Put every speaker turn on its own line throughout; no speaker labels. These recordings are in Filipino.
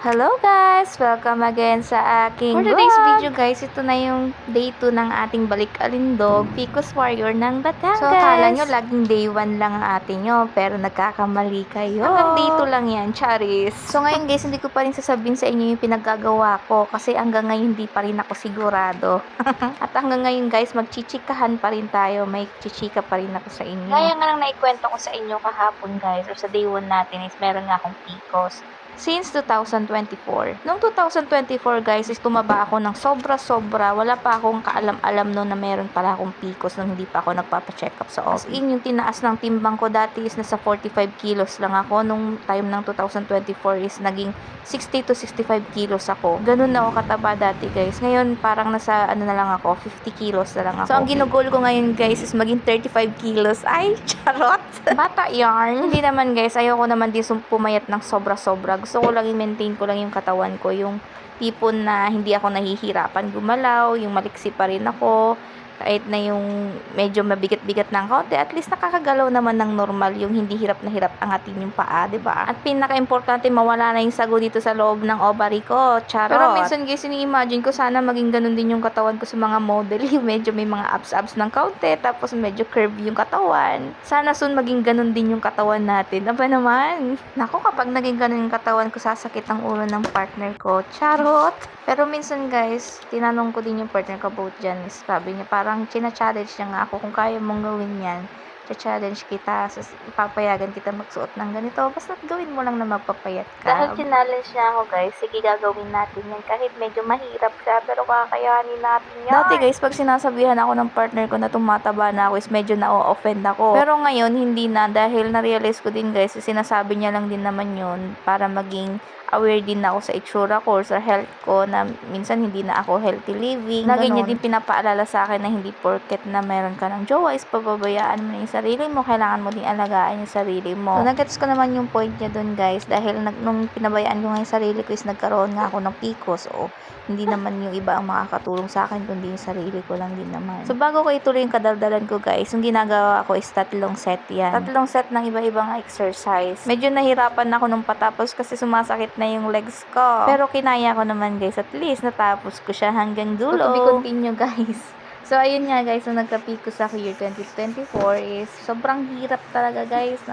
Hello guys! Welcome again sa aking
For today's
vlog.
video guys, ito na yung day 2 ng ating balik-alindog, Picos Warrior ng Batangas.
So, akala nyo laging day 1 lang ang ating nyo, pero nagkakamali kayo.
Hanggang day 2 lang yan, charis.
So, ngayon guys, hindi ko pa rin sasabihin sa inyo yung pinaggagawa ko kasi hanggang ngayon hindi pa rin ako sigurado. At hanggang ngayon guys, magchichikahan pa rin tayo. May chichika pa rin ako sa inyo. Gaya nga nang naikwento ko sa inyo kahapon guys, or sa day 1 natin is meron nga akong Picos. Since 2024. Noong 2024 guys is tumaba ako ng sobra-sobra. Wala pa akong kaalam-alam noon na meron pala akong Picos nang hindi pa ako nagpapa-check up sa office. As in, yung tinaas ng timbang ko dati is nasa 45 kilos lang ako. Nung time ng 2024 is naging 60 to 65 kilos ako. Ganun na ako kataba dati guys. Ngayon parang nasa ano na lang ako, 50 kilos na lang ako. So ang ginugol ko ngayon guys is maging 35 kilos. Ay, charot! Bata yarn. Hindi naman guys, ayoko naman din pumayat ng sobra-sobra. Gusto ko lang i-maintain ko lang yung katawan ko, yung tipo na hindi ako nahihirapan gumalaw, yung maliksi pa rin ako, kahit na yung medyo mabigat-bigat ng kaunti, at least nakakagalaw naman ng normal, yung hindi hirap na hirap angatin yung paa, diba? At pinaka-importante, mawala na yung sago dito sa loob ng ovary ko, charot. Pero minsan guys, ini-imagine ko sana maging ganun din yung katawan ko sa mga model, yung medyo may mga abs-abs ng kaunti, tapos medyo curve yung katawan. Sana soon maging ganun din yung katawan natin. Aba naman, naku, kapag naging ganun yung katawan ko, sasakit ang ulo ng partner ko, charot. Pero minsan guys, tinanong ko din yung partner ko about dyan. Sabi niya, parang china-challenge niya nga ako kung kaya mong gawin yan. Challenge kita, ipapayagan kita magsuot ng ganito. Basta gawin mo lang na magpapayat ka. Dahil challenge niya ako guys, sige gagawin natin yan. Kahit medyo mahirap siya, pero kakayanin natin yan. Dati guys, pag sinasabihan ako ng partner ko na tumataba na ako, is medyo na-offend ako. Pero ngayon, hindi na. Dahil na-realize ko din guys, sinasabi niya lang din naman yun para maging aware din ako sa itsura ko or sa health ko, na minsan hindi na ako healthy living. Lagi niya din pinapaalala sa akin na hindi porket na meron ka ng jowa is pababayaan mo na yung sarili mo, kailangan mo din alagaan yung sarili mo. So, nagets ko naman yung point niya dun guys, dahil nung pinabayaan ko nga yung sarili ko is nagkaroon nga ako ng Picos. O hindi naman yung iba ang makakatulong sa akin, kundi yung sarili ko lang din naman. So bago ko ituloy yung kadaldalan ko guys, yung ginagawa ko is 3 set yan. 3 set ng iba-ibang exercise. Medyo nahirapan ako nung patapos kasi sumasakit na yung legs ko. Pero kinaya ko naman guys, at least natapos ko siya hanggang dulo. So to be continue guys. So ayun nga guys, nung nagka-Picos ako year 2024 is sobrang hirap talaga guys sa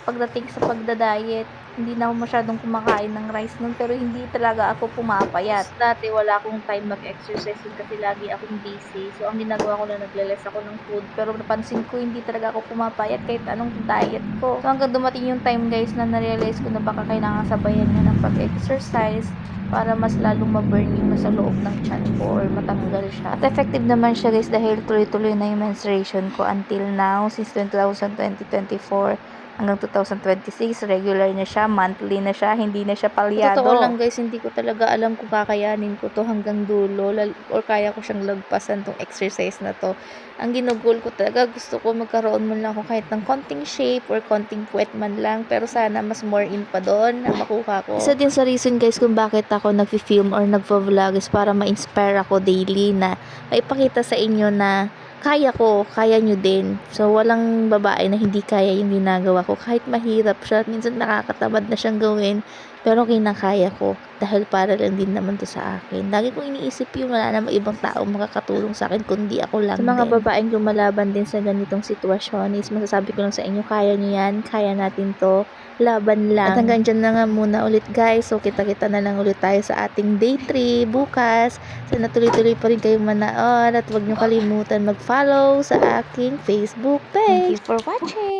pagdating sa pagda-diet. Hindi na ako masyadong kumakain ng rice nun, pero hindi talaga ako pumapayat. Dati wala akong time mag-exercise kasi lagi akong busy. So ang ginagawa ko na nagle-less ako ng food, pero napansin ko hindi talaga ako pumapayat kahit anong diet ko. So hanggang dumating yung time guys na na-realize ko na baka kailangan sabayan nga ng pag-exercise para mas lalong ma-burn yung nasa loob ng tiyan ko or matanggal siya. At effective naman siya guys dahil tuloy-tuloy na yung menstruation ko until now, since 2024 hanggang 2026, regular na siya, monthly na siya, hindi na siya palyado. Totoo lang guys, hindi ko talaga alam kung kakayanin ko to hanggang dulo or kaya ko siyang lagpasan tong exercise na to. Ang ginugol ko talaga, gusto ko magkaroon man lang ako kahit ng konting shape or konting puwet man lang, pero sana mas more in pa doon na makuha ko. Isa din sa reason guys kung bakit ako nag-film or nagvo-vlog is para ma-inspire ako daily na maipakita sa inyo na kaya ko, kaya nyo din. So, walang babae na hindi kaya yung ginagawa ko. Kahit mahirap siya, minsan nakakatamad na siyang gawin, pero kinakaya ko. Dahil para lang din naman to sa akin. Lagi kong iniisip yung wala namang ibang tao makakatulong sa akin, kundi ako lang. Sa mga babaeng lumalaban din sa ganitong sitwasyon is masasabi ko lang sa inyo, kaya nyo yan, kaya natin to. Laban lang. At hanggang dyan na nga muna ulit guys. So kita-kita na lang ulit tayo sa ating day 3 bukas. Sana tuloy-tuloy pa rin kayong manood at huwag nyo kalimutan mag-follow sa aking Facebook page.
Thank you for watching!